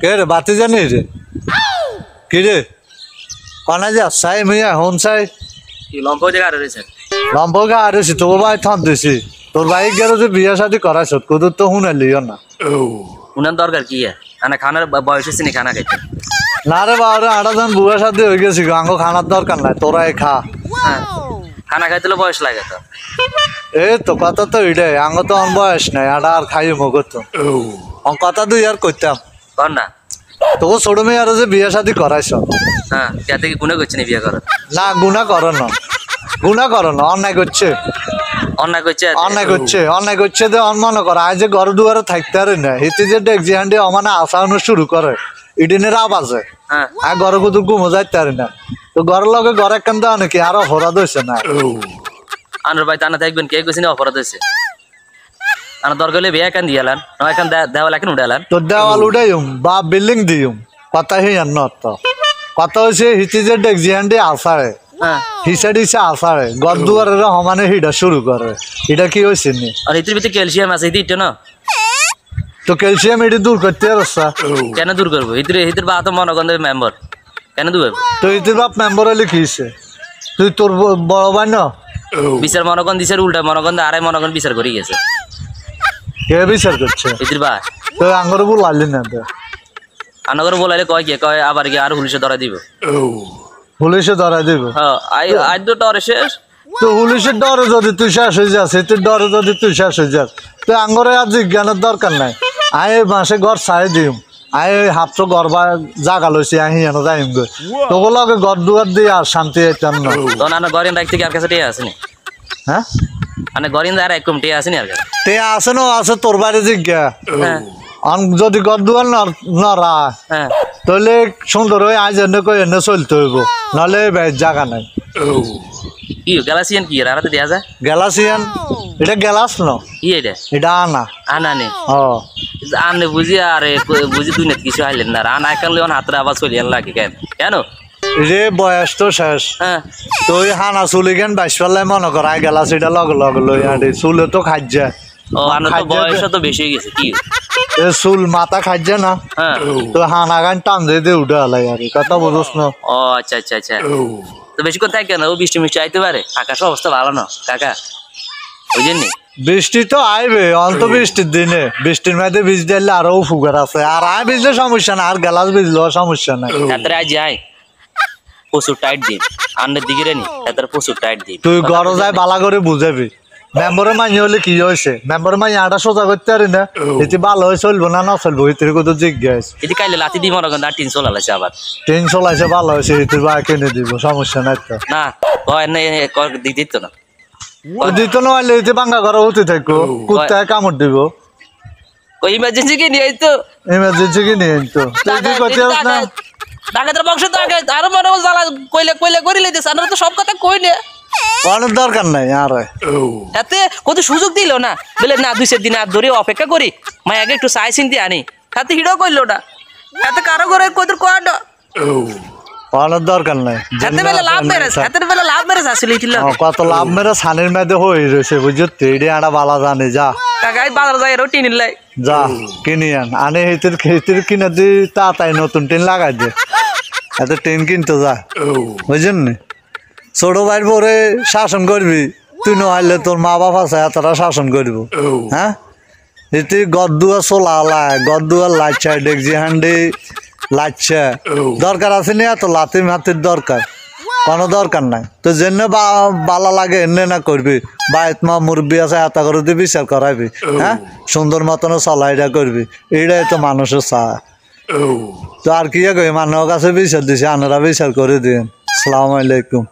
কে রে বাতি জানি রে কি রে কনা যা সাই মিয়া হন সাই লম্প জায়গা রয়েছে লম্বকে আরেছি তোর ভাই থাম দিছি তোর ভাই গেল যে বিয়া শাদি করাইছ কদুর তো শুনালিও না উনার দরকার কি আনা খানার বয়স হয়েছে নি খানা খাইতে না রে বাবা আটা জন বুয়া শাদি হয়ে গেছি আঙ্গ খানার দরকার নাই তোরাই খা হ্যাঁ খানা খাইতে বয়স লাগে তো এই তো কথা তো এটাই আঙ্গ তো অন বয়স নাই আটা আর খাই মগত তো কথা দুই আর করতাম কর না তোকে ছোট মেয়ে আরো যে বিয়া শাদি করাইছ হ্যাঁ যাতে কি গুণে করছে নি বিয়ে করার না গুণা করো না গুণা করো না অন্যায় করছে অন্যায় করছে অন্যায় করছে যে মনে কর আজ যে ঘর দুয়ারে থাকতে পারে না হিতে যে ডেকজি হান্ডি অমানে আসানো শুরু করে ইডিনের আবাজে হ্যাঁ আর ঘরে কুদুর ঘুমো যাইতে পারে না তো ঘরের লগে ঘরে কেন দেওয়া নাকি আরো অপরাধ হয়েছে না আনোর ভাই টানা থাকবেন কে কইছেন অপরাধ হয়েছে আনা দরকার হলে বিয়ে কেন দিয়ালান নয় কেন দেওয়াল এখন উঠালান তো দেওয়াল উঠাইম বা বিল্ডিং দিম কথা হি আন্ন তো কথা হয়েছে হিতে যে ডেকজি হান্ডি আসারে হ্যাঁ হিসা দিছে আসারে ঘর দুয়ারের সমানে হিটা শুরু করে এটা কি হয়েছে নি আর ইতির ভিতরে ক্যালসিয়াম আছে ইতি না তো ক্যালসিয়াম এটি দূর করতে পারছা কেন দূর করবো ইতির বা তো মনগন্ধের মেম্বার কেন দূর করবো তো ইতির বাপ মেম্বার হলে কি হয়েছে তুই তোর বড় ভাই না বিচার মনগণ দিছে উল্টা মনগণ আড়াই মনগণ বিচার করে গেছে কে বিচার করছে ইতির বা তো আঙ্গর বল লাগলি না তো আনগর বলাইলে কয় কি কয় আবার কি আর পুলিশে ধরা দিব পুলিশে ধরা দিব হ্যাঁ আজ তো ডরে শেষ তো পুলিশের ডরে যদি তুই শেষ হয়ে যাস এটির ডরে যদি তুই শেষ হয়ে যাস তো আঙ্গরে আর জিজ্ঞানের দরকার নাই আয় মাসে ঘর ছাই দিম আয় হাফটো ঘর বা জাগা লইছি আহি এনে যাইম গো তোকে লগে ঘর দুয়ার দিয়ে আর শান্তি আইতাম না তখন আনা গরিন রাখ থেকে আর কাছে টিয়া আসেনি হ্যাঁ আনা গরিন আর এক কম টিয়া আসেনি আর কাছে তে আছে না আছে তোর বাড়ি জিজ্ঞা হ্যাঁ যদি ঘর দুয়ার নরা হ্যাঁ তাহলে সুন্দর হয়ে আজ এনে কই এনে চলতে হইব নাহলে জায়গা নাই কি গ্যালাসিয়ান কি রাতে দেয়া যায় গ্যালাসিয়ান এটা গ্যালাস ন কি এটা এটা আনা আনা নে ও আনে বুঝি আরে বুঝি তুই না কিছু হাইলেন না আনা একানলে হাতের আবার চলিয়ান লাগে কেন কেন রে বয়স তো শেষ হ্যাঁ তুই হানা চুলি কেন বাইশ পাল্লাই মনে কর আই গ্যালাস এটা লগে লগে লই আনি চুলে তো খাইছে ও আনা তো বয়স তো বেশি হয়ে গেছে কি চুল মাথা খাইছে না হ্যাঁ তো হানা গান টান দিয়ে উঠে আলাই আর কথা বুঝোস না ও আচ্ছা আচ্ছা আচ্ছা তো বেশিক্ষণ থাকে না ও বৃষ্টি মিষ্টি আইতে পারে আকাশের অবস্থা ভালো না কাকা ওই জন্যে বৃষ্টি তো আইবে অন্ত বৃষ্টির দিনে বৃষ্টির মধ্যে বীজ দিলে আরো ফুগার আছে আর আয় ভিজলে সমস্যা না আর গ্যালাস ভিজলেও সমস্যা নাই তাতে আজ যাই প্রচুর টাইট দিন আন্ডের দিকে রে নি তাতে প্রচুর টাইট দিন তুই ঘরে যাই বালা করে বুঝাবি মেম্বরের মাইনে হলে কি হয়েছে মেম্বরের মাইনে আটা সোজা করতে পারি না এটি ভালো হয়ে চলবো না না চলবো এটির কথা জিজ্ঞাস এটি কাইলে লাতি দিই মনে করেন আর 300 লাগাইছে আবার 300 লাইছে ভালো হয়েছে এটির বা কিনে দিব সমস্যা নাই তো না কয় না দিত না দিত না হলে এটি বাঙ্গা ঘরে হতে থাকো কুত্তায় কামড় দিব ওই ইমার্জেন্সি কি নিয়ে তো এমার্জেন্সি কি নিয়ে তো তুই করতে না ডাকাতের বংশ তো আগে আরো মনে হয় জ্বালা কইলে কইলে করি লইতেছে আমরা তো সব কথা কই না অনেক দরকার নাই আর এতে কত সুযোগ দিল না বলে না 2 দিন আর ধরে অপেক্ষা করি মাই আগে একটু সাই চিনতে আনি তাতে হিড়ো কইলো না এতে কারো করে কইতর কোয়াড অনেক দরকার নাই এতে বেলা লাভ মেরেছ আসলে ইতিল কত লাভ মেরে সানের মধ্যে হয়ে রয়েছে বুঝছো তেড়ে আটা বালা জানে যা কাকাই বাজার যাই রুটি নিলাই যা কিনি আনে হেতির কিনে দি তাই নতুন টিন লাগাই দে এত টিন কিনতে যা বুঝছেন নি ছোট ভাইয়ের পরে শাসন করবি তুই নহলে তোর মা বাবা আছে এতটা শাসন করব হ্যাঁ এটি গদ্দুয়া চোলা গদ্দুয়া লাইছা ডেকজি হান্ডি লাইছা দরকার আছে নি এত লাতি মাতির দরকার কোনো দরকার নাই তো যেন বালা লাগে এনে না করবি বাইত মা মুরব্বী আছে এত করে দিয়ে বিচার করাবি হ্যাঁ সুন্দর মতন চলাইটা করবি এইটাই তো মানুষের চায় তো আর কি কই মানুষের কাছে বিচার দিছে আনারা বিচার করে দিন আসসালামু আলাইকুম।